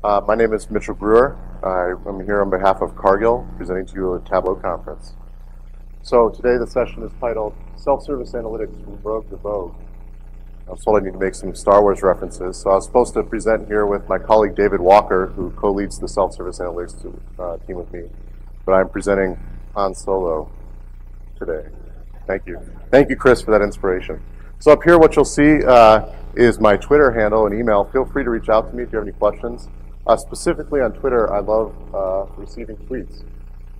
My name is Mitchell Brewer. I'm here on behalf of Cargill, presenting to you at Tableau conference. So today the session is titled Self-Service Analytics from Rogue to Vogue. I was told I need to make some Star Wars references, so I was supposed to present here with my colleague David Walker, who co-leads the Self-Service Analytics team with me, but I'm presenting on solo today. Thank you. Thank you, Chris, for that inspiration. So up here what you'll see is my Twitter handle and email. Feel free to reach out to me if you have any questions. Specifically on Twitter, I love receiving tweets.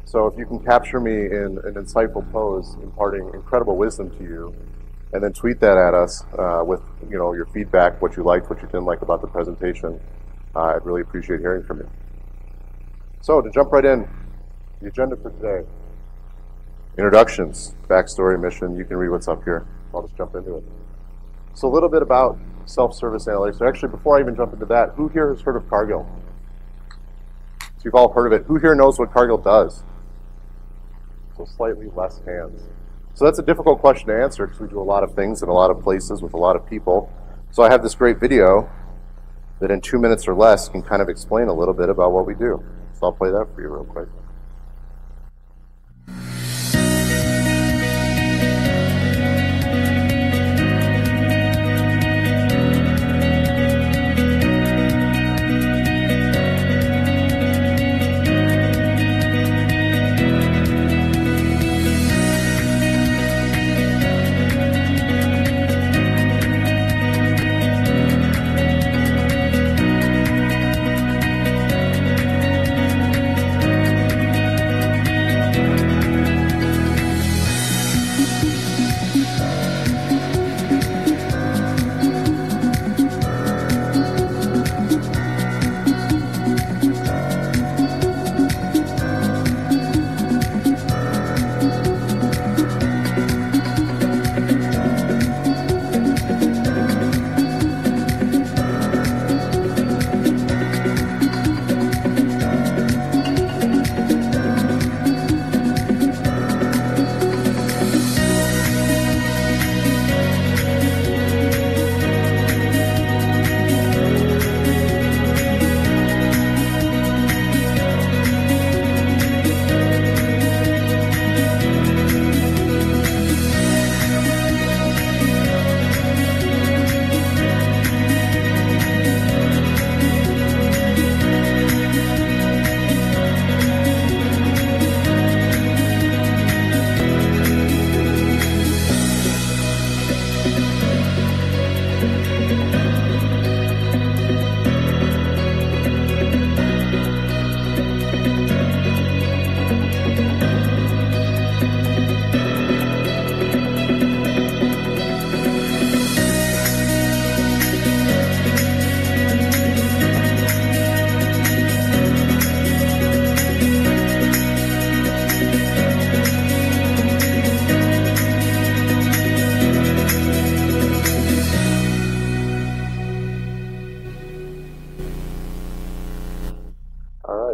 So if you can capture me in an insightful pose, imparting incredible wisdom to you, and then tweet that at us with your feedback, what you liked, what you didn't like about the presentation, I'd really appreciate hearing from you. So to jump right in, the agenda for today: introductions, backstory, mission. You can read what's up here. I'll just jump into it. So a little bit about self-service analytics. So actually, before I even jump into that, who here has heard of Cargill? So you've all heard of it. Who here knows what Cargill does? So slightly less hands. So that's a difficult question to answer because we do a lot of things in a lot of places with a lot of people. So I have this great video that in 2 minutes or less can kind of explain a little bit about what we do. So I'll play that for you real quick.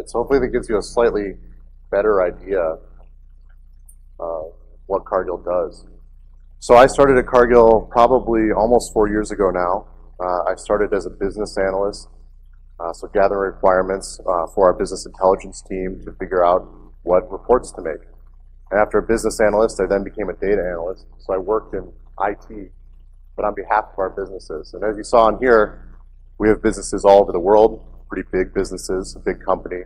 So hopefully that gives you a slightly better idea of what Cargill does. So I started at Cargill probably almost 4 years ago now. I started as a business analyst, so gathering requirements for our business intelligence team to figure out what reports to make. And after a business analyst, I then became a data analyst. So I worked in IT, but on behalf of our businesses. And as you saw in here, we have businesses all over the world, pretty big businesses, a big company.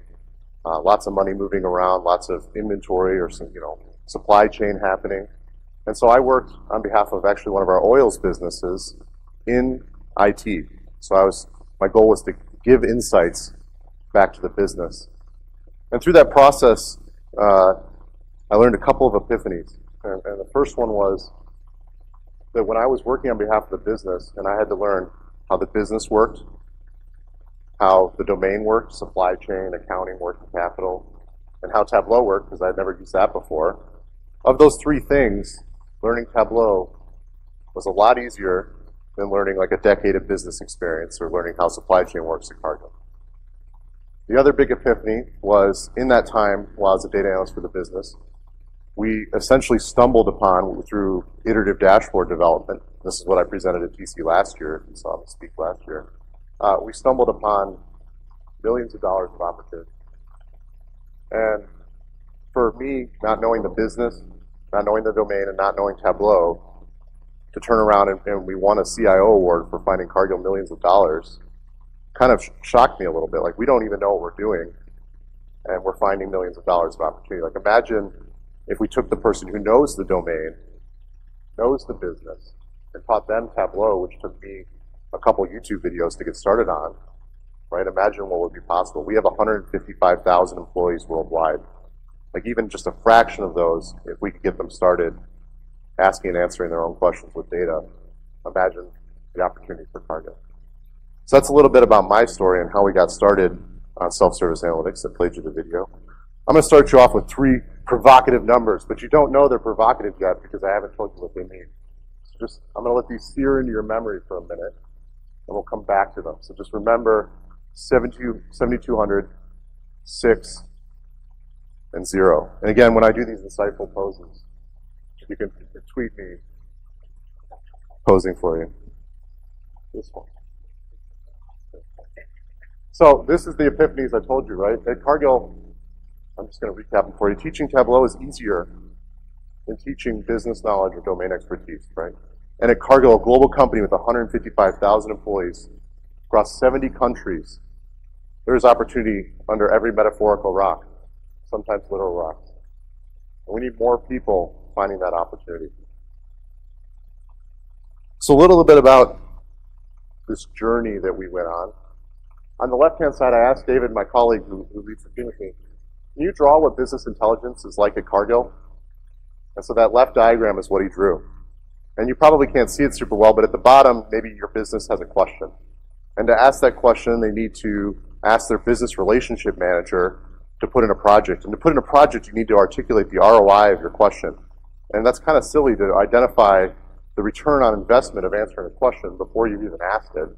Lots of money moving around, lots of inventory or some, supply chain happening. And so I worked on behalf of actually one of our oils businesses in IT. So my goal was to give insights back to the business. And through that process, I learned a couple of epiphanies. And the first one was that when I was working on behalf of the business and I had to learn how the business worked, how the domain worked, supply chain, accounting, working capital, and how Tableau worked, because I'd never used that before. Of those three things, learning Tableau was a lot easier than learning like a decade of business experience or learning how supply chain works at Cargill. The other big epiphany was in that time while I was a data analyst for the business, we essentially stumbled upon, through iterative dashboard development, this is what I presented at TC last year, if you saw me speak last year, we stumbled upon millions of dollars of opportunity. And for me, not knowing the business, not knowing the domain, and not knowing Tableau, to turn around and we won a CIO award for finding Cargill millions of dollars, kind of shocked me a little bit. Like, we don't even know what we're doing, and we're finding millions of dollars of opportunity. Like, imagine if we took the person who knows the domain, knows the business, and taught them Tableau, which took me a couple YouTube videos to get started on, right? Imagine what would be possible. We have 155,000 employees worldwide. Like, even just a fraction of those, if we could get them started asking and answering their own questions with data, imagine the opportunity for Cargill. So that's a little bit about my story and how we got started on self-service analytics. I played you the video. I'm going to start you off with 3 provocative numbers, but you don't know they're provocative yet because I haven't told you what they mean. So just, I'm going to let these sear into your memory for a minute, and we'll come back to them. So just remember 7,200, 6, and 0. And again, when I do these insightful poses, you can tweet me posing for you. This one. So this is the epiphanies I told you, right? At Cargill, I'm just going to recap them for you. Teaching Tableau is easier than teaching business knowledge or domain expertise, right? And at Cargill, a global company with 155,000 employees across 70 countries, there is opportunity under every metaphorical rock, sometimes literal rocks. And we need more people finding that opportunity. So a little bit about this journey that we went on. On the left-hand side, I asked David, my colleague who leads the team with me, can you draw what business intelligence is like at Cargill? And so that left diagram is what he drew. And you probably can't see it super well, but at the bottom, maybe your business has a question. And to ask that question, they need to ask their business relationship manager to put in a project. And to put in a project, you need to articulate the ROI of your question. And that's kind of silly to identify the return on investment of answering a question before you've even asked it.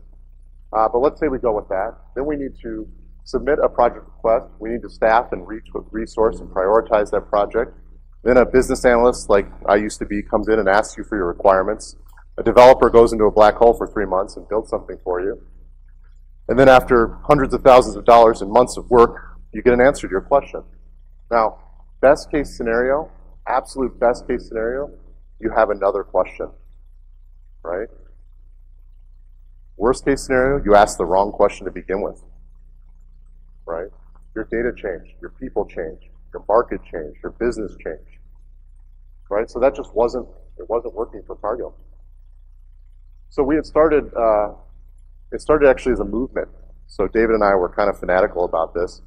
But let's say we go with that. Then we need to submit a project request. We need to staff and resource and prioritize that project. Then a business analyst, like I used to be, comes in and asks you for your requirements. A developer goes into a black hole for 3 months and builds something for you. And then after hundreds of thousands of dollars and months of work, you get an answer to your question. Now, best case scenario, absolute best case scenario, you have another question, right? Worst case scenario, you ask the wrong question to begin with, right? Your data changed, your people changed, your market changed, your business changed, right? So that just wasn't working for Cargill. So we had started, it started actually as a movement. So David and I were kind of fanatical about this.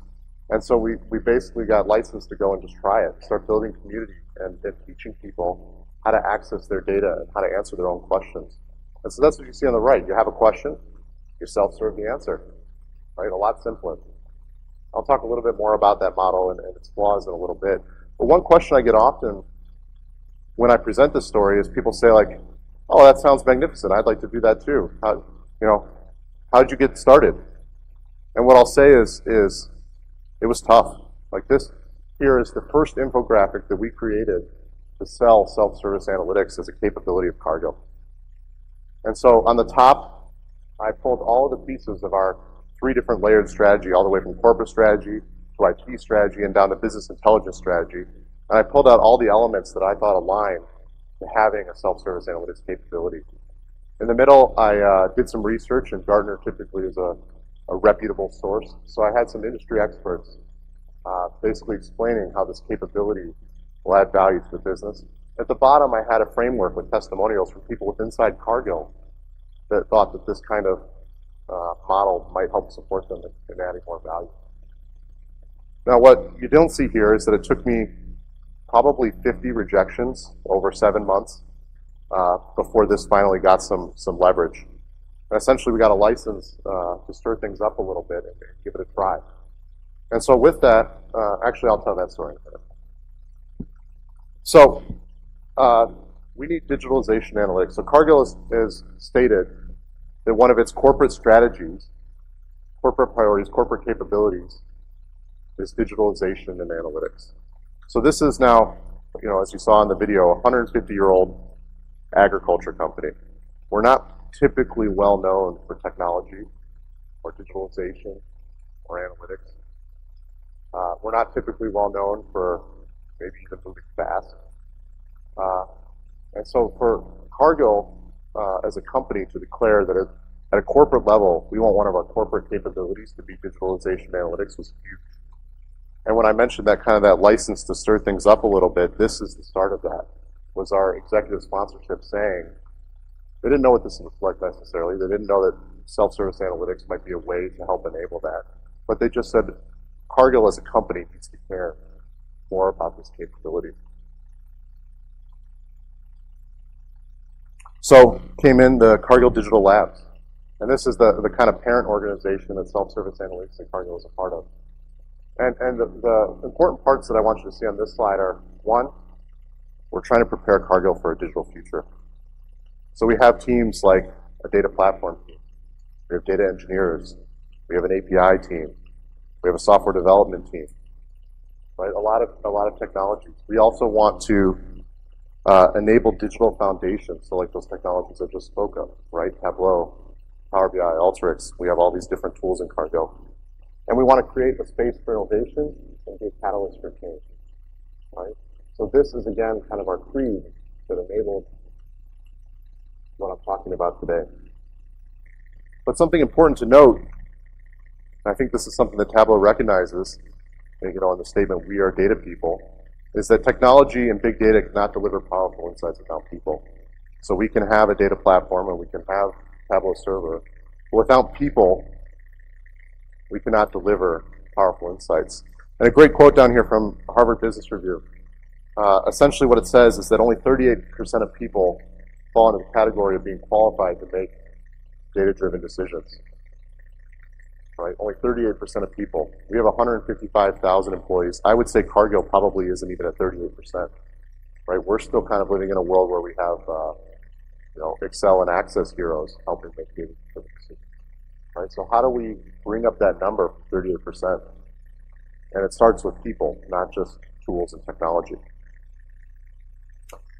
And so we basically got licensed to go and just try it, start building community and teaching people how to access their data and how to answer their own questions. And so that's what you see on the right. You have a question, you self-serve the answer, right? A lot simpler. I'll talk a little bit more about that model and its flaws in a little bit. But one question I get often when I present this story is people say like, oh, that sounds magnificent. I'd like to do that too. How'd you get started? And what I'll say is it was tough. Like this here is the first infographic that we created to sell self-service analytics as a capability of Cargill. And so on the top, I pulled all of the pieces of our 3 different layered strategy, all the way from corporate strategy to IT strategy and down to business intelligence strategy. And I pulled out all the elements that I thought aligned to having a self-service analytics capability. In the middle, I did some research, and Gartner typically is a reputable source. So I had some industry experts basically explaining how this capability will add value to the business. At the bottom, I had a framework with testimonials from people with inside Cargill that thought that this kind of model might help support them in adding more value. Now, what you don't see here is that it took me probably 50 rejections over 7 months before this finally got some leverage. And essentially, we got a license to stir things up a little bit and give it a try. And so with that, actually, I'll tell that story in a minute. So we need digitalization analytics. So Cargill has stated that one of its corporate strategies, corporate priorities, corporate capabilities is digitalization and analytics. So this is now, as you saw in the video, a 150-year-old agriculture company. We're not typically well known for technology or digitalization or analytics. We're not typically well known for maybe even moving fast. And so for Cargill as a company to declare that at a corporate level, we want one of our corporate capabilities to be digitalization analytics was huge. And when I mentioned that kind of that license to stir things up a little bit, this is the start of that, was our executive sponsorship saying, they didn't know what this looked like necessarily. They didn't know that self-service analytics might be a way to help enable that. But they just said Cargill as a company needs to care more about this capability. So came in the Cargill Digital Labs. And this is the kind of parent organization that self-service analytics at Cargill is a part of. And the important parts that I want you to see on this slide are, one, we're trying to prepare Cargill for a digital future. So we have teams like a data platform team. We have data engineers. We have an API team. We have a software development team. Right? A lot of technologies. We also want to enable digital foundations. So like those technologies I just spoke of, right? Tableau, Power BI, Alteryx. We have all these different tools in Cargill. And we want to create a space for innovation and be a catalyst for change. Right? So this is, again, kind of our creed that enabled what I'm talking about today. But something important to note, and I think this is something that Tableau recognizes, in the statement, we are data people, is that technology and big data cannot deliver powerful insights without people. So we can have a data platform and we can have Tableau server, but without people, we cannot deliver powerful insights. And a great quote down here from Harvard Business Review. Essentially what it says is that only 38% of people fall into the category of being qualified to make data-driven decisions. Right? Only 38% of people. We have 155,000 employees. I would say Cargill probably isn't even at 38%. Right? We're still kind of living in a world where we have Excel and Access heroes helping make data-driven decisions. Right? So how do we bring up that number from 38%? And it starts with people, not just tools and technology.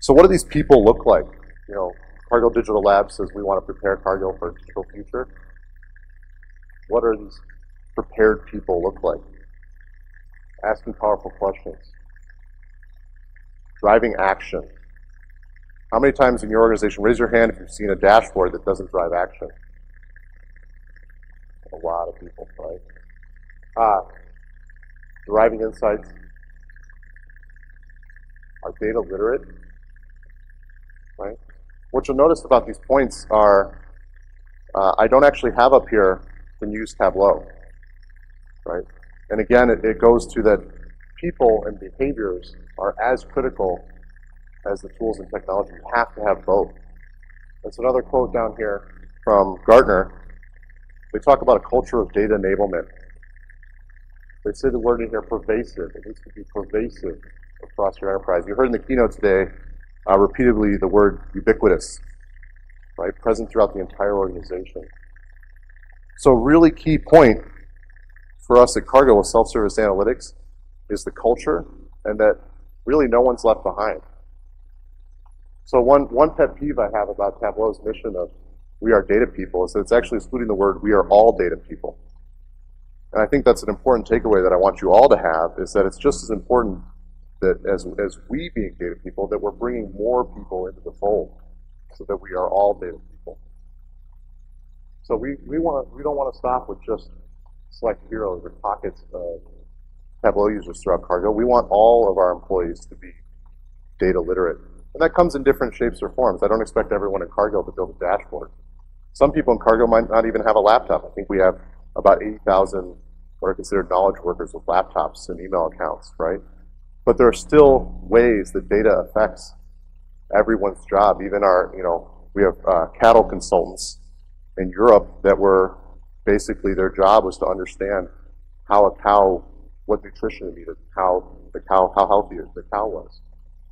So what do these people look like? Cargill Digital Labs says we want to prepare Cargill for a digital future. What are these prepared people look like? Asking powerful questions. Driving action. How many times in your organization, raise your hand if you've seen a dashboard that doesn't drive action? A lot of people, right? Deriving insights. Are data literate? Right? What you'll notice about these points are, I don't actually have up here, can use Tableau, right? And again, it goes to that people and behaviors are as critical as the tools and technology. You have to have both. That's another quote down here from Gartner. They talk about a culture of data enablement. They say the word in here, pervasive. It needs to be pervasive across your enterprise. You heard in the keynote today repeatedly the word ubiquitous, right? Present throughout the entire organization. So really key point for us at Cargill with self-service analytics is the culture, and that really no one's left behind. So one pet peeve I have about Tableau's mission of we are data people is that it's actually excluding the word we are all data people. And I think that's an important takeaway that I want you all to have, is that it's just as important that as we being data people, that we're bringing more people into the fold so that we are all data people. So we don't want to stop with just select heroes or pockets of Tableau users throughout Cargill. We want all of our employees to be data literate. And that comes in different shapes or forms. I don't expect everyone in Cargill to build a dashboard. Some people in Cargill might not even have a laptop. I think we have about 80,000 what are considered knowledge workers with laptops and email accounts, right? But there are still ways that data affects everyone's job. Even we have cattle consultants in Europe that were basically their job was to understand how a cow, what nutrition it needed, how healthy the cow was.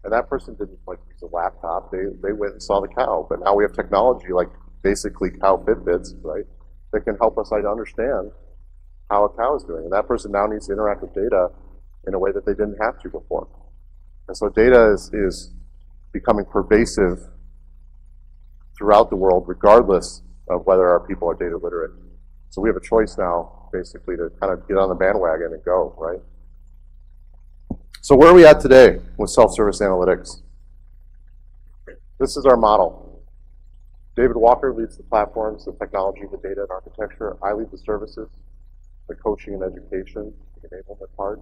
And that person didn't use a laptop. They went and saw the cow. But now we have technology like basically cow Fitbits, right, that can help us understand how a cow is doing. And that person now needs to interact with data in a way that they didn't have to before. And so data is becoming pervasive throughout the world, regardless of whether our people are data literate. So we have a choice now basically, to kind of get on the bandwagon and go, right? So where are we at today with self-service analytics? This is our model. David Walker leads the platforms, the technology, the data, and architecture. I lead the services, the coaching and education, the enablement part.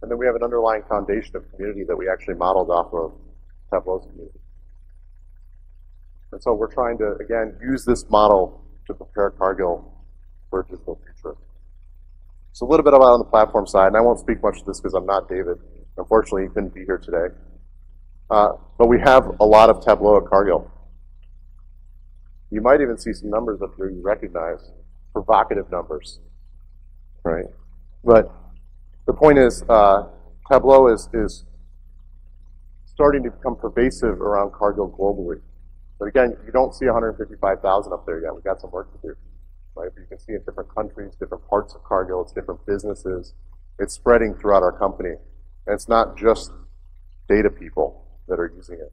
And then we have an underlying foundation of community that we actually modeled off of Tableau's community. And so we're trying to, again, use this model to prepare Cargill for a digital future. So a little bit about on the platform side, and I won't speak much to this because I'm not David. Unfortunately, he couldn't be here today. But we have a lot of Tableau at Cargill. You might even see some numbers up here you recognize, provocative numbers, right? But the point is, Tableau is starting to become pervasive around Cargill globally. But again, you don't see 155,000 up there yet. We've got some work to do, right? But you can see in different countries, different parts of Cargill, it's different businesses. It's spreading throughout our company. And it's not just data people that are using it.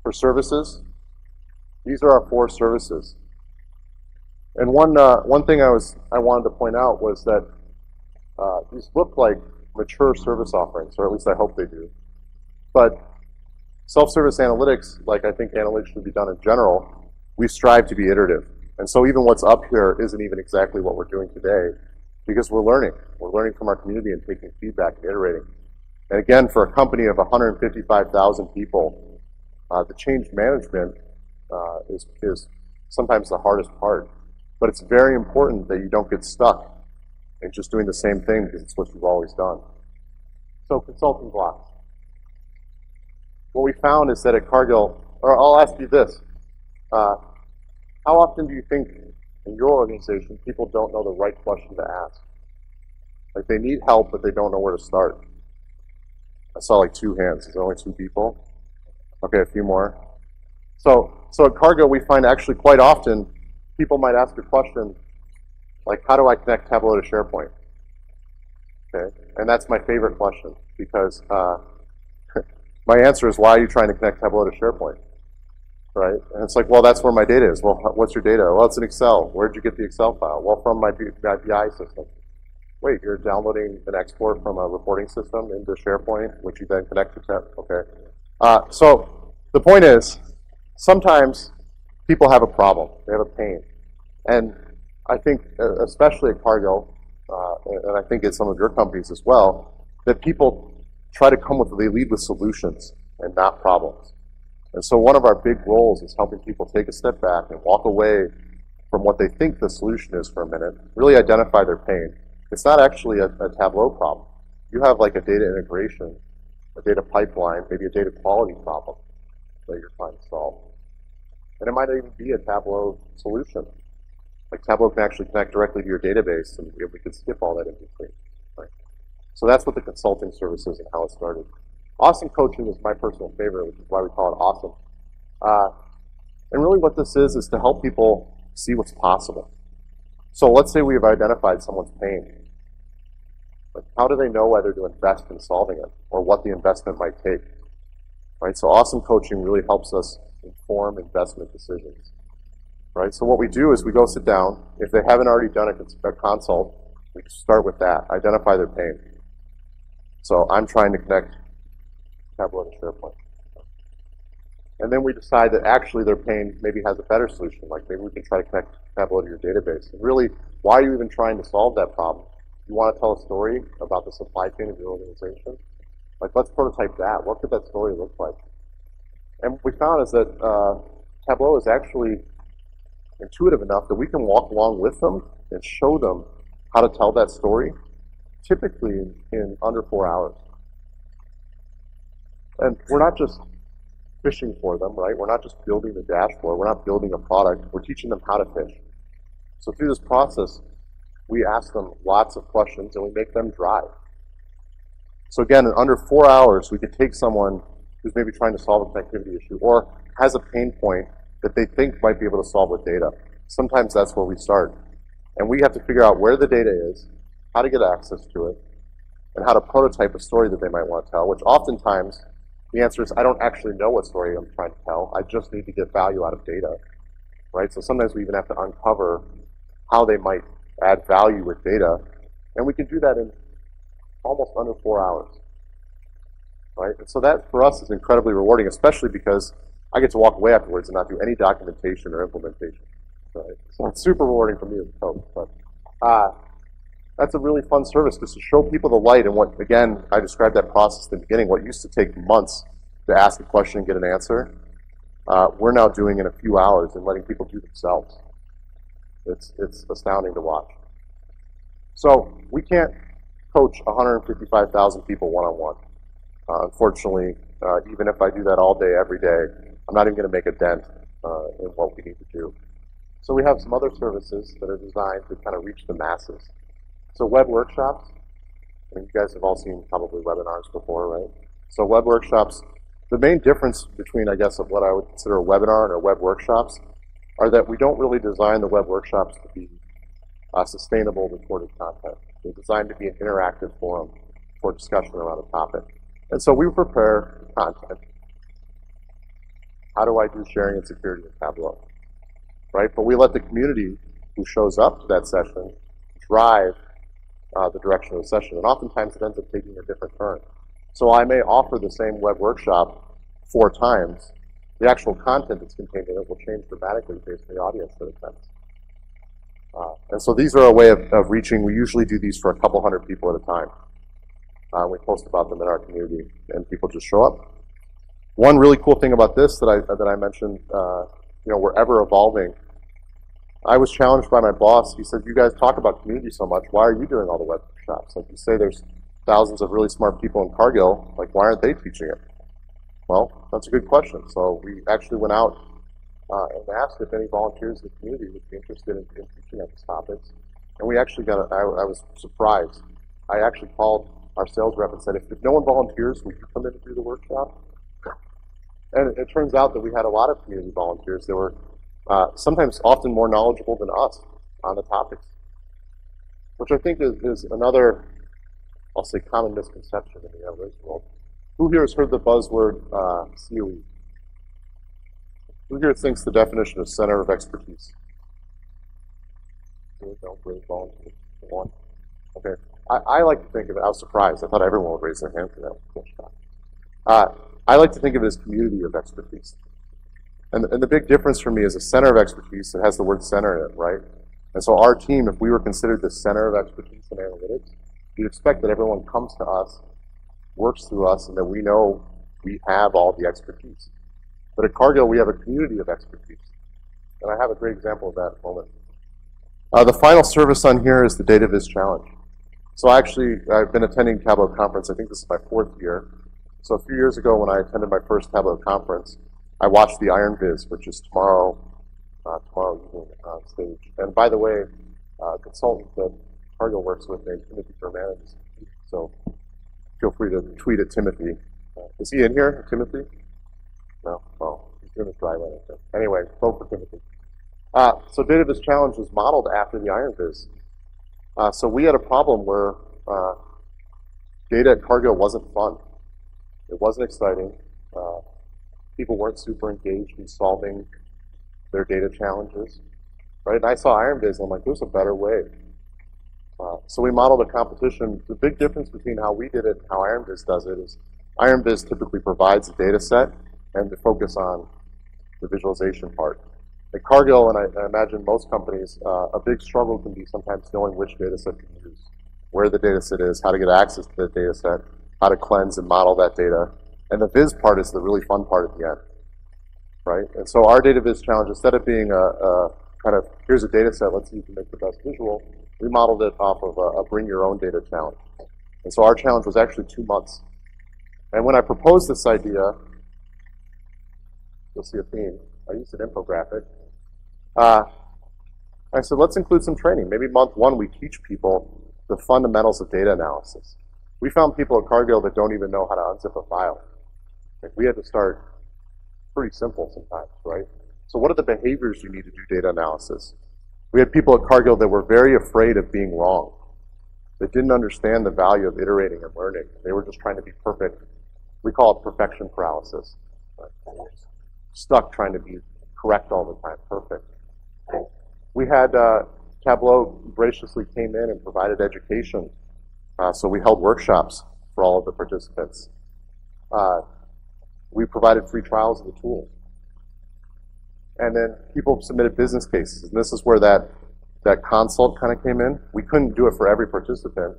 For services, these are our 4 services. And one thing I wanted to point out was that these look like mature service offerings, or at least I hope they do. But self-service analytics, like I think analytics should be done in general, we strive to be iterative. And so even what's up here isn't even exactly what we're doing today, because we're learning. We're learning from our community and taking feedback and iterating. And again, for a company of 155,000 people, the change management is sometimes the hardest part. But it's very important that you don't get stuck in just doing the same thing because it's what you've always done. So consulting blocks. What we found is that at Cargill, or I'll ask you this, how often do you think in your organization people don't know the right question to ask? Like they need help, but they don't know where to start. I saw like 2 hands. Is there only 2 people? Okay, a few more. So at Cargill, we find actually quite often people might ask a question like, how do I connect Tableau to SharePoint? Okay, and that's my favorite question because my answer is, why are you trying to connect Tableau to SharePoint? Right? And it's like, well, that's where my data is. Well, what's your data? Well, it's in Excel. Where'd you get the Excel file? Well, from my BI system. Wait, you're downloading an export from a reporting system into SharePoint, which you then connect to Tab. Okay. So the point is, sometimes people have a problem. They have a pain. And I think, especially at Cargill, and I think at some of your companies as well, that people try to they lead with solutions and not problems. And so one of our big roles is helping people take a step back and walk away from what they think the solution is for a minute, really identify their pain. It's not actually a Tableau problem. You have like a data integration, a data pipeline, maybe a data quality problem that you're trying to solve. And it might even be a Tableau solution. Like Tableau can actually connect directly to your database, and we can skip all that in between. Right? So that's what the consulting service is and how it started. Awesome coaching is my personal favorite, which is why we call it awesome. And really what this is to help people see what's possible. So let's say we have identified someone's pain. Like how do they know whether to invest in solving it or what the investment might take? Right? So awesome coaching really helps us inform investment decisions. Right? So what we do is we go sit down. If they haven't already done a consult, we start with that, identify their pain. So I'm trying to connect Tableau to SharePoint. And then we decide that actually their pain maybe has a better solution, like maybe we can try to connect Tableau to your database. And really, why are you even trying to solve that problem? You want to tell a story about the supply chain of your organization? Like, let's prototype that. What could that story look like? And what we found is that Tableau is actually intuitive enough that we can walk along with them and show them how to tell that story, typically in under 4 hours. And we're not just fishing for them, right? We're not just building the dashboard. We're not building a product. We're teaching them how to fish. So through this process, we ask them lots of questions and we make them drive. So again, in under 4 hours, we could take someone who's maybe trying to solve a connectivity issue or has a pain point that they think might be able to solve with data. Sometimes that's where we start. And we have to figure out where the data is, how to get access to it, and how to prototype a story that they might want to tell, which oftentimes the answer is, I don't actually know what story I'm trying to tell. I just need to get value out of data, right? So sometimes we even have to uncover how they might add value with data, and we can do that in almost under 4 hours, right? And so that, for us, is incredibly rewarding, especially because I get to walk away afterwards and not do any documentation or implementation, right? So it's super rewarding for me as a coach, but that's a really fun service, just to show people the light. And what, again, I described that process at the beginning. What used to take months to ask a question and get an answer, we're now doing in a few hours and letting people do themselves. It's astounding to watch. So we can't coach 155,000 people one-on-one. Unfortunately, even if I do that all day, every day, I'm not even going to make a dent in what we need to do. So we have some other services that are designed to kind of reach the masses. So web workshops, I mean, you guys have all seen probably webinars before, right? So web workshops, the main difference between, I guess, of what I would consider a webinar and a web workshops are that we don't really design the web workshops to be sustainable recorded content. They're designed to be an interactive forum for discussion around a topic. And so we prepare content. How do I do sharing and security in Tableau? Right? But we let the community who shows up to that session drive the direction of the session. And oftentimes it ends up taking a different turn. So I may offer the same web workshop 4 times. The actual content that's contained in it will change dramatically based on the audience that attends. And so these are a way of reaching. We usually do these for a couple hundred people at a time. We post about them in our community, and people just show up. One really cool thing about this that I mentioned, we're ever evolving. I was challenged by my boss. He said, "You guys talk about community so much. Why are you doing all the web workshops? Like you say, there's thousands of really smart people in Cargill. Like, why aren't they teaching it?" Well, that's a good question. So we actually went out and asked if any volunteers in the community would be interested in teaching on these topics. And we actually got, I was surprised. I actually called our sales rep and said, if no one volunteers, would you come in and do the workshop? And it turns out that we had a lot of community volunteers that were sometimes often more knowledgeable than us on the topics, which I think is another, I'll say, common misconception in the analytics world. Who here has heard the buzzword COE? Who here thinks the definition of center of expertise? No, great volunteers. One. Okay. I like to think of it, I was surprised. I thought everyone would raise their hand for that. I like to think of it as community of expertise. And the big difference for me is a center of expertise that has the word center in it, right? And so our team, if we were considered the center of expertise in analytics, you'd expect that everyone comes to us, works through us, and that we know we have all the expertise. But at Cargill, we have a community of expertise. And I have a great example of that in a moment. The final service on here is the Data Viz Challenge. So actually, I've been attending Tableau conference. I think this is my 4th year. So a few years ago when I attended my first Tableau conference, I watched the Iron Viz, which is tomorrow evening on stage. And by the way, a consultant that Cargill works with named Timothy Berman is competing. So feel free to tweet at Timothy. Is he in here, Timothy? No? Well, he's doing his dry run. Anyway, vote for Timothy. So Data Viz Challenge was modeled after the Iron Viz. So we had a problem where data at Cargill wasn't fun. It wasn't exciting. People weren't super engaged in solving their data challenges, right? And I saw Iron Viz, and I'm like, there's a better way. So we modeled a competition. The big difference between how we did it and how Iron Viz does it is Iron Viz typically provides a data set and the focus on the visualization part. At Cargill, and I imagine most companies, a big struggle can be sometimes knowing which data set to use, where the data set is, how to get access to the data set, how to cleanse and model that data. And the Viz part is the really fun part at the end, right? And so our Data Viz Challenge, instead of being a kind of, here's a data set, let's see if you can make the best visual, we modeled it off of a bring your own data challenge. And so our challenge was actually 2 months. And when I proposed this idea, you'll see a theme. I used an infographic. I said, let's include some training. Maybe month 1 we teach people the fundamentals of data analysis. We found people at Cargill that don't even know how to unzip a file. Like, we had to start pretty simple sometimes, right? So what are the behaviors you need to do data analysis? We had people at Cargill that were very afraid of being wrong. They didn't understand the value of iterating and learning. They were just trying to be perfect. We call it perfection paralysis. Right? Stuck trying to be correct all the time, perfect. We had Tableau graciously came in and provided education. So we held workshops for all of the participants. We provided free trials of the tools. And then people submitted business cases. And this is where that consult kind of came in. We couldn't do it for every participant.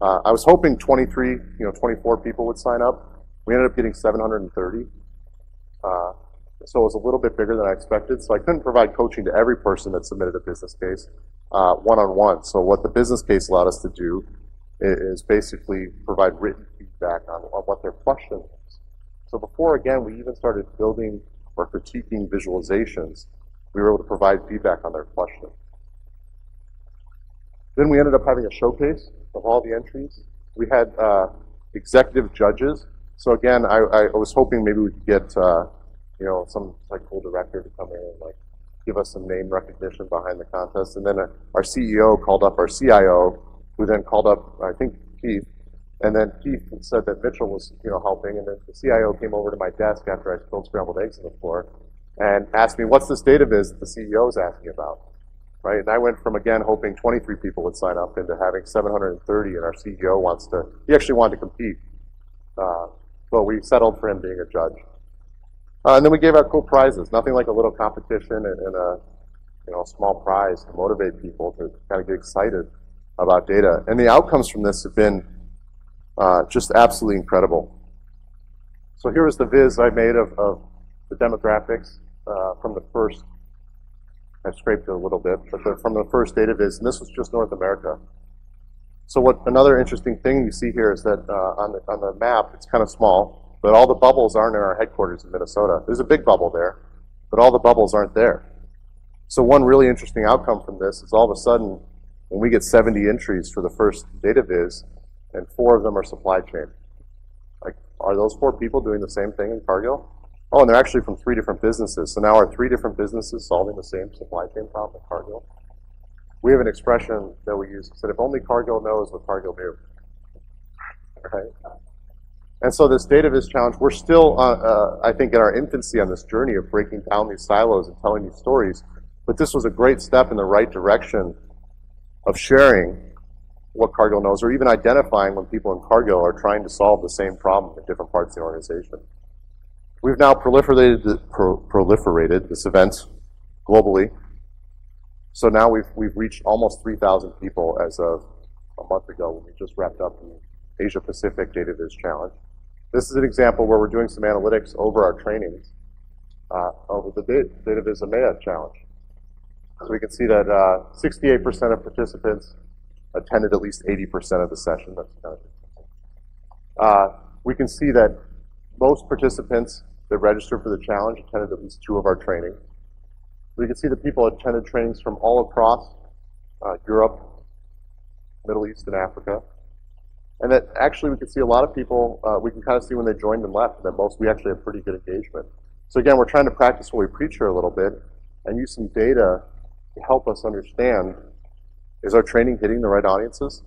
I was hoping 24 people would sign up. We ended up getting 730. So it was a little bit bigger than I expected. So I couldn't provide coaching to every person that submitted a business case one-on-one. So what the business case allowed us to do is basically provide written feedback on what their question was. So before, again, we even started building or critiquing visualizations, we were able to provide feedback on their question. Then we ended up having a showcase of all the entries. We had executive judges. So again, I was hoping maybe we could get some cool director to come in and give us some name recognition behind the contest. And then our CEO called up our CIO, who then called up, I think, Keith. And then Keith said that Mitchell was, helping. And then the CIO came over to my desk after I spilled scrambled eggs on the floor and asked me, what's this data viz that the CEO is asking about? Right? And I went from, again, hoping 23 people would sign up into having 730, and our CEO he actually wanted to compete. But we settled for him being a judge. And then we gave out cool prizes, nothing like a little competition and a small prize to motivate people to kind of get excited about data. And the outcomes from this have been just absolutely incredible. So here is the viz I made of the demographics from the first. I've scraped it a little bit, but from the first data viz, and this was just North America. So another interesting thing you see here is that on the map, it's kind of small, but all the bubbles aren't in our headquarters in Minnesota. There's a big bubble there, but all the bubbles aren't there. So one really interesting outcome from this is all of a sudden, when we get 70 entries for the first data viz, and 4 of them are supply chain. Are those 4 people doing the same thing in Cargill? Oh, and they're actually from 3 different businesses. So now are 3 different businesses solving the same supply chain problem at Cargill? We have an expression that we use that said, if only Cargill knows what Cargill knew. Right? And so this data viz challenge, we're still, I think, in our infancy on this journey of breaking down these silos and telling these stories. But this was a great step in the right direction of sharing what Cargill knows, or even identifying when people in Cargill are trying to solve the same problem in different parts of the organization. We've now proliferated this event globally. So now we've reached almost 3,000 people as of a month ago when we just wrapped up the Asia Pacific Data Viz Challenge. This is an example where we're doing some analytics over our trainings over the Data Viz EMEA Challenge. So we can see that 68% of participants attended at least 80% of the session. That's kind of we can see that most participants that registered for the challenge attended at least 2 of our trainings. We can see that people attended trainings from all across Europe, Middle East, and Africa. And that actually we can see a lot of people, we can kind of see when they joined and left, that we actually have pretty good engagement. So again, we're trying to practice what we preach here a little bit and use some data to help us understand, is our training hitting the right audiences?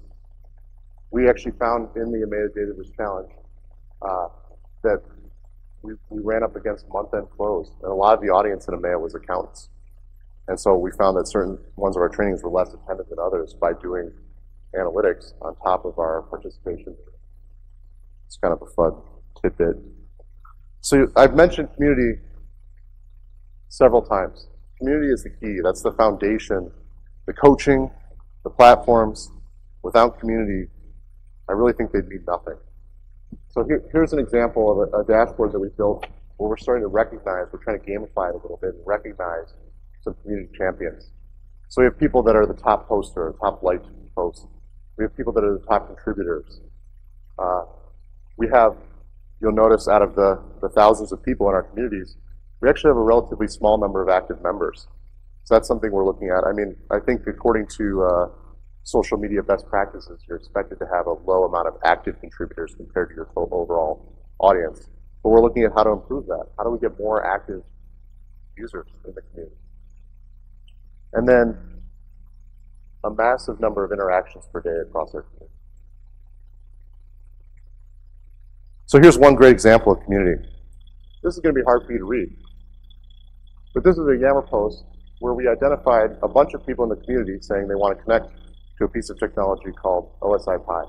We actually found in the EMEA Data Viz Challenge that we ran up against month-end close, and a lot of the audience in EMEA was accountants. And so we found that certain ones of our trainings were less attended than others by doing analytics on top of our participation. It's kind of a fun tidbit. So I've mentioned community several times. Community is the key. That's the foundation. The coaching, the platforms. Without community, I really think they'd mean nothing. So here's an example of a dashboard that we built where we're starting to recognize, we're trying to gamify it a little bit and recognize some community champions. So we have people that are the top poster, top liked posts. We have people that are the top contributors. We have, you'll notice out of the thousands of people in our communities, we actually have a relatively small number of active members. So that's something we're looking at. I mean, I think according to social media best practices, you're expected to have a low amount of active contributors compared to your total overall audience. But we're looking at how to improve that. How do we get more active users in the community? And then a massive number of interactions per day across our community. So here's one great example of community. This is going to be hard for you to read. But this is a Yammer post where we identified a bunch of people in the community saying they want to connect to a piece of technology called OSI Pi,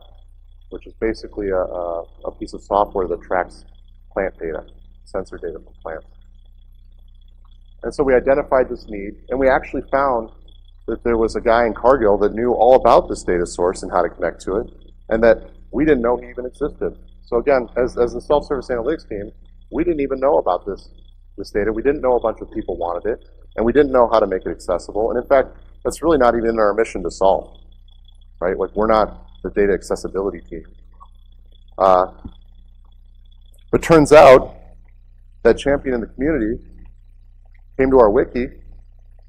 which is basically a piece of software that tracks plant data, sensor data from plants. And so we identified this need, and we actually found that there was a guy in Cargill that knew all about this data source and how to connect to it, and that we didn't know he even existed. So again, as the self-service analytics team, we didn't even know about this data. We didn't know a bunch of people wanted it, and we didn't know how to make it accessible. And in fact, that's really not even in our mission to solve, right? Like, we're not the data accessibility team. But turns out that champion in the community came to our wiki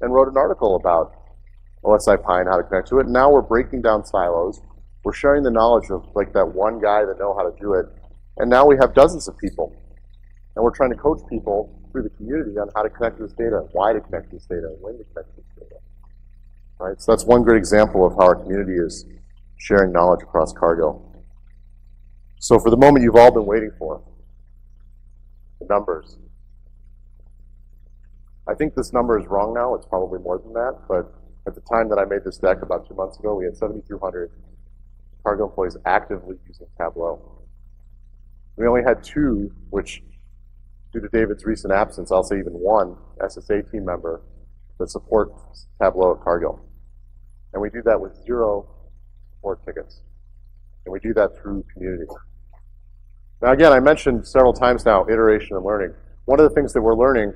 and wrote an article about OSI Pi and how to connect to it. And now we're breaking down silos. We're sharing the knowledge of like that one guy that know how to do it. And now we have dozens of people. And we're trying to coach people through the community on how to connect to this data, why to connect to this data, when to connect to this data. Right? So that's one great example of how our community is sharing knowledge across Cargill. So for the moment you've all been waiting for, the numbers. I think this number is wrong now. It's probably more than that. But at the time that I made this deck about 2 months ago, we had 7,200 Cargill employees actively using Tableau. We only had 2, which, due to David's recent absence, I'll say even 1 SSA team member that supports Tableau at Cargill. And we do that with 0 support tickets. And we do that through community. Now again, I mentioned several times now iteration and learning. One of the things that we're learning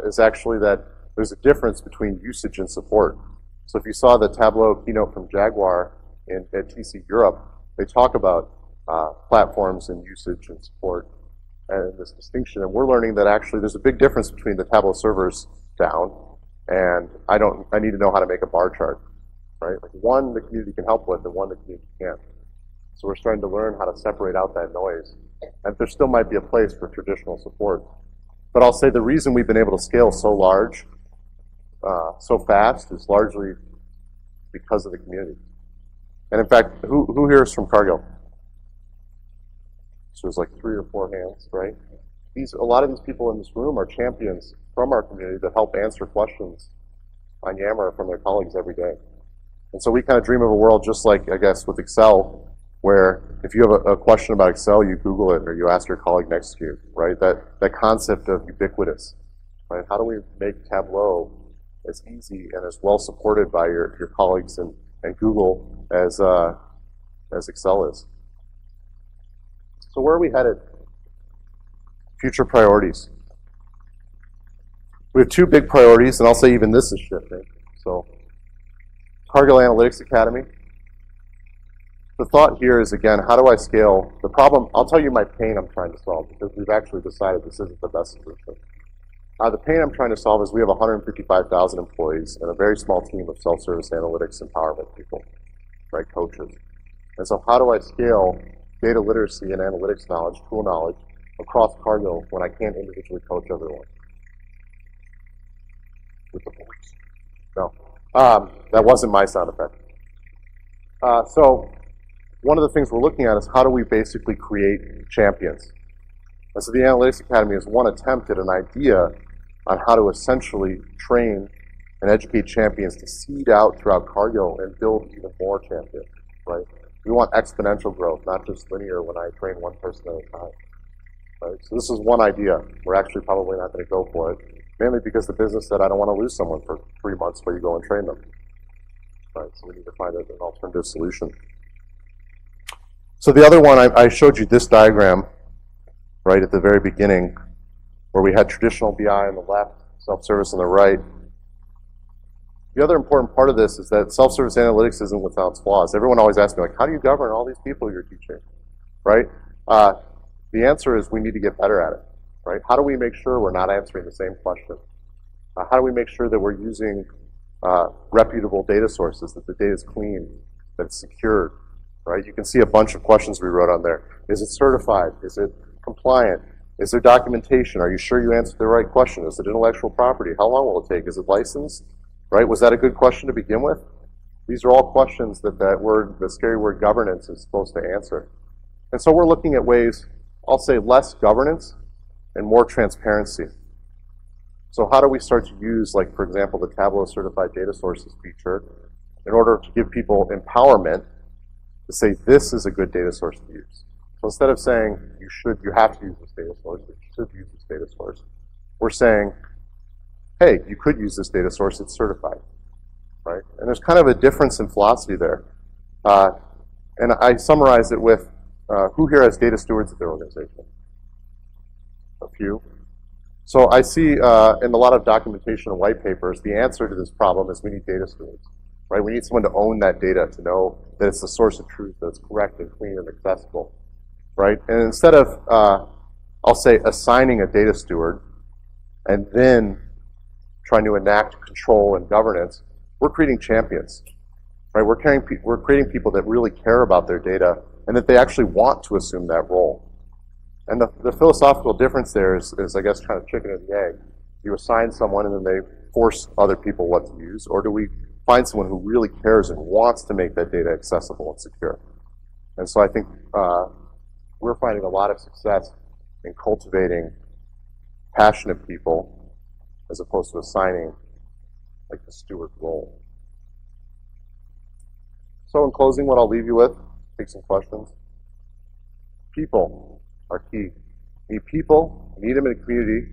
is actually that there's a difference between usage and support. So if you saw the Tableau keynote from Jaguar at TC Europe, they talk about platforms and usage and support and this distinction. And we're learning that actually there's a big difference between the Tableau servers down and I need to know how to make a bar chart, right? Like one the community can help with and one the community can't. So we're starting to learn how to separate out that noise. And there still might be a place for traditional support. But I'll say the reason we've been able to scale so large, so fast, is largely because of the community. And in fact, who here is from Cargill? So there's like 3 or 4 hands, right? A lot of these people in this room are champions from our community that help answer questions on Yammer from their colleagues every day. And so we kind of dream of a world just like, I guess, with Excel, where if you have a question about Excel, you Google it or you ask your colleague next to you, right? That concept of ubiquitous, right? How do we make Tableau as easy and as well supported by your colleagues and Google as Excel is? So where are we headed? Future priorities. We have 2 big priorities, and I'll say even this is shifting. So Cargill Analytics Academy. The thought here is, again, how do I scale the problem? I'll tell you my pain I'm trying to solve, because we've actually decided this isn't the best solution. The pain I'm trying to solve is we have 155,000 employees and a very small team of self-service analytics empowerment people, right, coaches. And so how do I scale data literacy and analytics knowledge, tool knowledge, across Cargill when I can't individually coach everyone? With the voice. No. That wasn't my sound effect. So one of the things we're looking at is how do we basically create champions? And so the Analytics Academy is one attempt at an idea on how to essentially train and educate champions to seed out throughout Cargill and build even more champions, right? We want exponential growth, not just linear when I train one person at a time. Right? So this is one idea. We're actually probably not going to go for it, mainly because the business said I don't want to lose someone for 3 months where you go and train them. Right? So we need to find an alternative solution. So the other one, I showed you this diagram right at the very beginning, where we had traditional BI on the left, self-service on the right. The other important part of this is that self-service analytics isn't without its flaws. Everyone always asks me, like, how do you govern all these people you're teaching, right? The answer is we need to get better at it, right? How do we make sure we're not answering the same question? How do we make sure that we're using reputable data sources, that the data is clean, that it's secured, right? You can see a bunch of questions we wrote on there. Is it certified? Is it compliant? Is there documentation? Are you sure you answered the right question? Is it intellectual property? How long will it take? Is it licensed? Right? Was that a good question to begin with? These are all questions that the scary word governance is supposed to answer. And so we're looking at ways, I'll say less governance and more transparency. So how do we start to use, like, for example, the Tableau Certified Data Sources feature in order to give people empowerment to say this is a good data source to use? So instead of saying you have to use this data source, you should use this data source, we're saying, hey, you could use this data source, it's certified, right? And there's kind of a difference in philosophy there. And I summarize it with, who here has data stewards at their organization? A few. So I see in a lot of documentation and white papers, the answer to this problem is we need data stewards, right? We need someone to own that data, to know that it's the source of truth, that it's correct and clean and accessible, right? And instead of, I'll say, assigning a data steward and then trying to enact control and governance, we're creating champions, right? We're creating people that really care about their data and that they actually want to assume that role. And the philosophical difference there is, I guess, kind of chicken and the egg. You assign someone and then they force other people what to use, or do we find someone who really cares and wants to make that data accessible and secure? And so I think we're finding a lot of success in cultivating passionate people as opposed to assigning like the steward role. So in closing, what I'll leave you with, take some questions. People are key. You need people, you need them in a community,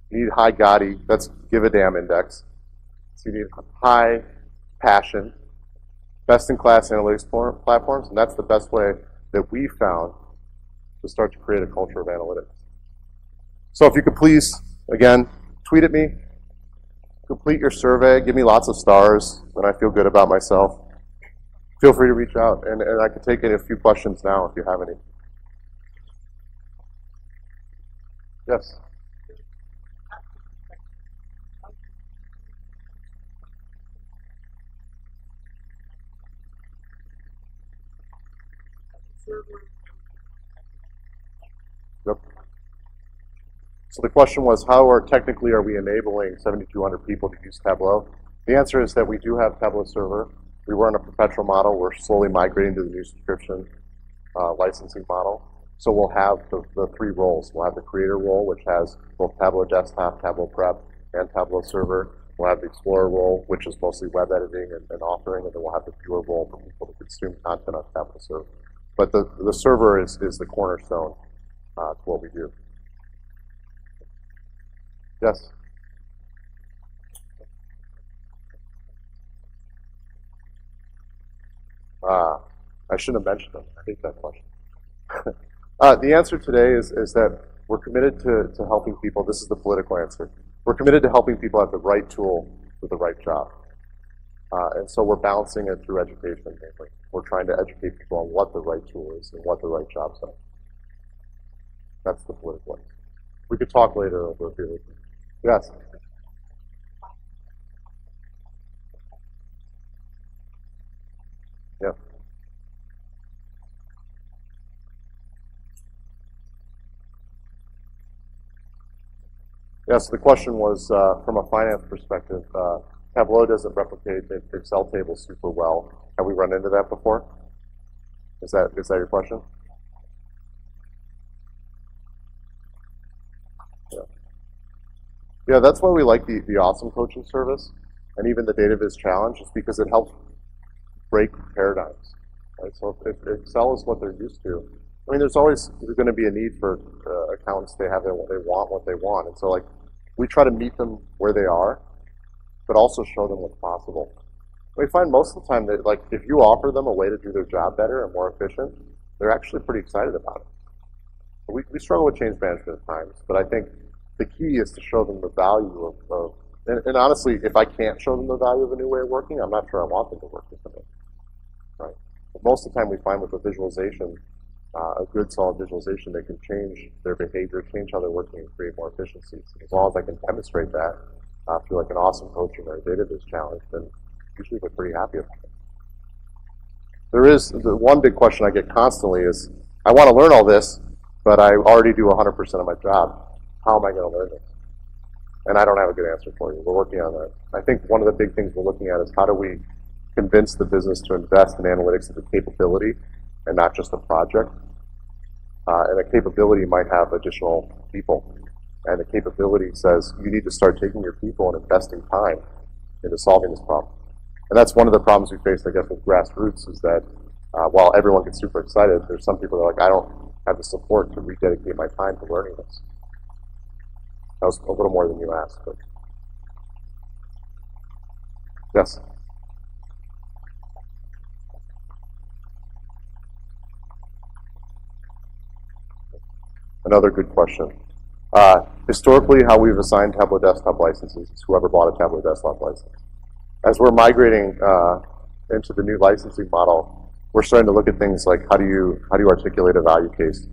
you need high GOTI, that's give a damn index. So you need high passion, best-in-class analytics platforms, and that's the best way that we found to start to create a culture of analytics. So if you could please, again, tweet at me, complete your survey, give me lots of stars, and I feel good about myself. Feel free to reach out, and I can take a few questions now if you have any. Yes? Yep. So the question was, technically are we enabling 7,200 people to use Tableau? The answer is that we do have Tableau Server. We run a perpetual model. We're slowly migrating to the new subscription licensing model. So we'll have the three roles. We'll have the creator role, which has both Tableau Desktop, Tableau Prep, and Tableau Server. We'll have the explorer role, which is mostly web editing and authoring, and then we'll have the viewer role for people to consume content on Tableau Server. But the server is the cornerstone to what we do. Yes? I shouldn't have mentioned them. I hate that question. The answer today is that we're committed to helping people. This is the political answer. We're committed to helping people have the right tool for the right job. And so we're balancing it through education mainly. We're trying to educate people on what the right tool is and what the right jobs are. That's the political answer. We could talk later over a beer. Yes? Yeah. Yeah, so the question was, from a finance perspective, Tableau doesn't replicate the Excel tables super well. Have we run into that before? Is that your question? Yeah. Yeah, that's why we like the awesome coaching service and even the DataViz challenge, is because it helps break paradigms. Right? So if Excel is what they're used to, I mean, there's going to be a need for accountants. They have what they want, and so like we try to meet them where they are, but also show them what's possible. We find most of the time that, like, if you offer them a way to do their job better and more efficient, they're actually pretty excited about it. We struggle with change management at times, but I think the key is to show them the value of and honestly, if I can't show them the value of a new way of working, I'm not sure I want them to work with it. Right? But most of the time we find with the visualization, a good solid visualization, they can change their behavior, change how they're working, and create more efficiencies. As long as I can demonstrate that through like an awesome coaching or a DataViz challenge, then usually they're pretty happy about it. There is the one big question I get constantly is, I want to learn all this, but I already do 100% of my job. How am I going to learn this? And I don't have a good answer for you. We're working on that. I think one of the big things we're looking at is how do we convince the business to invest in analytics as a capability and not just a project. And a capability might have additional people. And the capability says you need to start taking your people and investing time into solving this problem. And that's one of the problems we face, I guess, with grassroots is that while everyone gets super excited, there's some people that are like, I don't have the support to rededicate my time to learning this. That was a little more than you asked. But yes? Another good question. Historically, how we've assigned Tableau desktop licenses is whoever bought a Tableau desktop license. As we're migrating into the new licensing model, we're starting to look at things like how do you articulate a value case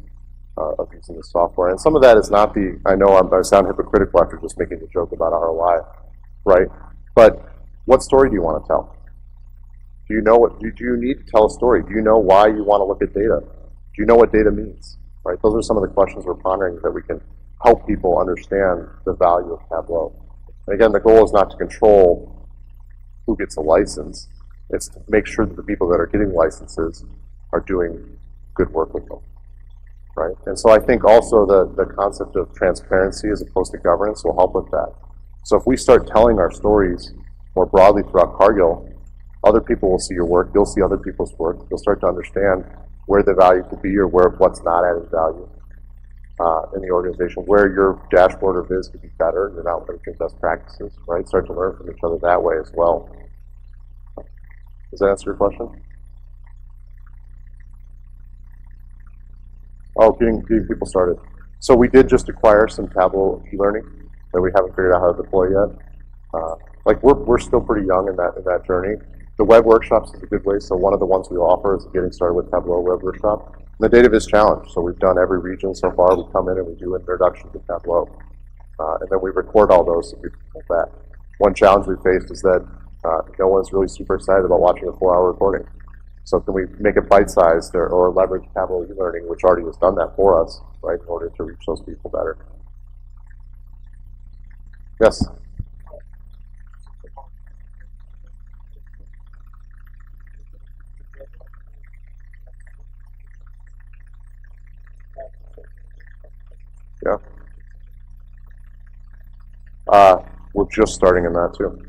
of using the software. And some of that is not the, I know I sound hypocritical after just making the joke about ROI, right? But what story do you want to tell? Do you know what, do you need to tell a story? Do you know why you want to look at data? Do you know what data means? Right? Those are some of the questions we're pondering that we can help people understand the value of Tableau. And again, the goal is not to control who gets a license. It's to make sure that the people that are getting licenses are doing good work with them. Right? And so I think also the concept of transparency as opposed to governance will help with that. So if we start telling our stories more broadly throughout Cargill, other people will see your work, you'll see other people's work, you'll start to understand where the value could be or what's not adding value in the organization, where your dashboard or viz could be better, you're not learning best practices, right? Start to learn from each other that way as well. Does that answer your question? Oh, getting people started. So we did just acquire some Tableau e-learning that we haven't figured out how to deploy yet. Like we're still pretty young in that journey. The web workshops is a good way. So one of the ones we offer is getting started with Tableau web workshop. And the data viz challenge. So we've done every region so far. We come in and we do an introduction to Tableau, and then we record all those so people can that. One challenge we faced is that no one's really super excited about watching a 4-hour recording. So can we make it bite-sized or leverage Tableau e-learning, which already has done that for us, right, in order to reach those people better? Yes? Yeah. We're just starting in that too.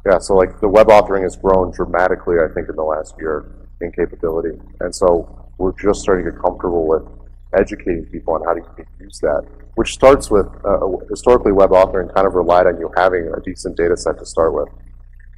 Yeah, so like the web authoring has grown dramatically, I think, in the last year in capability. And so we're just starting to get comfortable with educating people on how to use that, which starts with, historically web authoring kind of relied on you having a decent data set to start with.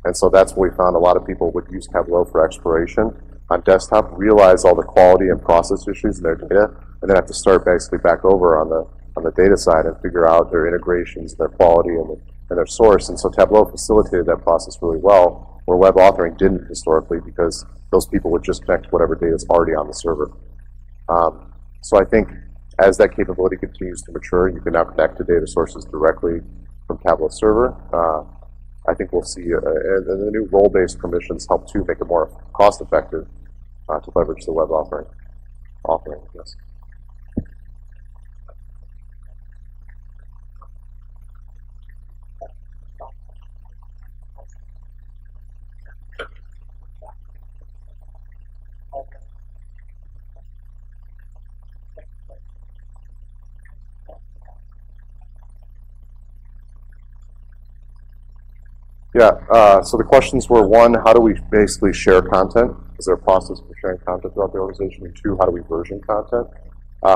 And so that's what we found. A lot of people would use Tableau for exploration on desktop, realize all the quality and process issues in their data, and then have to start basically back over on the data side and figure out their integrations, their quality, and their source. And so Tableau facilitated that process really well, where web authoring didn't historically, because those people would just connect to whatever data is already on the server. So I think as that capability continues to mature, you can now connect to data sources directly from Tableau server. I think we'll see the new role-based permissions help to make it more cost-effective to leverage the web authoring. Yes. Yeah, so the questions were, one, how do we basically share content? Is there a process for sharing content throughout the organization? And two, how do we version content?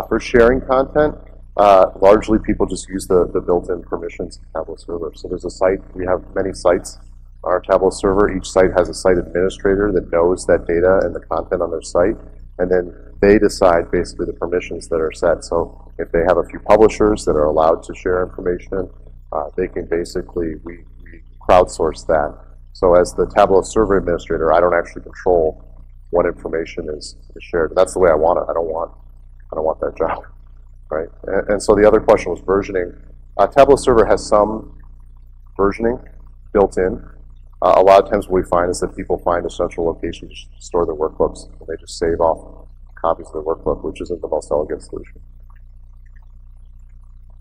For sharing content, largely people just use the built-in permissions in Tableau server. So there's a site, we have many sites on our Tableau server. Each site has a site administrator that knows that data and the content on their site. And then they decide basically the permissions that are set. So if they have a few publishers that are allowed to share information, they can basically, we crowdsource that. So as the Tableau server administrator, I don't actually control what information is shared. And that's the way I want it. I don't want that job, right? And so the other question was versioning. Tableau server has some versioning built in. A lot of times what we find is that people find a central location to store their workbooks, and they just save off copies of their workbook, which isn't the most elegant solution.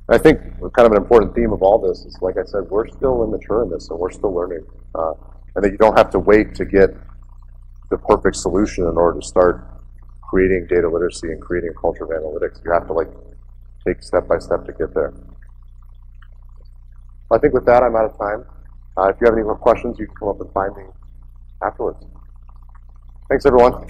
I think kind of an important theme of all this is, like I said, we're still immature in this, and we're still learning. And that you don't have to wait to get the perfect solution in order to start creating data literacy and creating a culture of analytics. You have to like take step by step to get there. I think with that, I'm out of time. If you have any more questions, you can come up and find me afterwards. Thanks, everyone.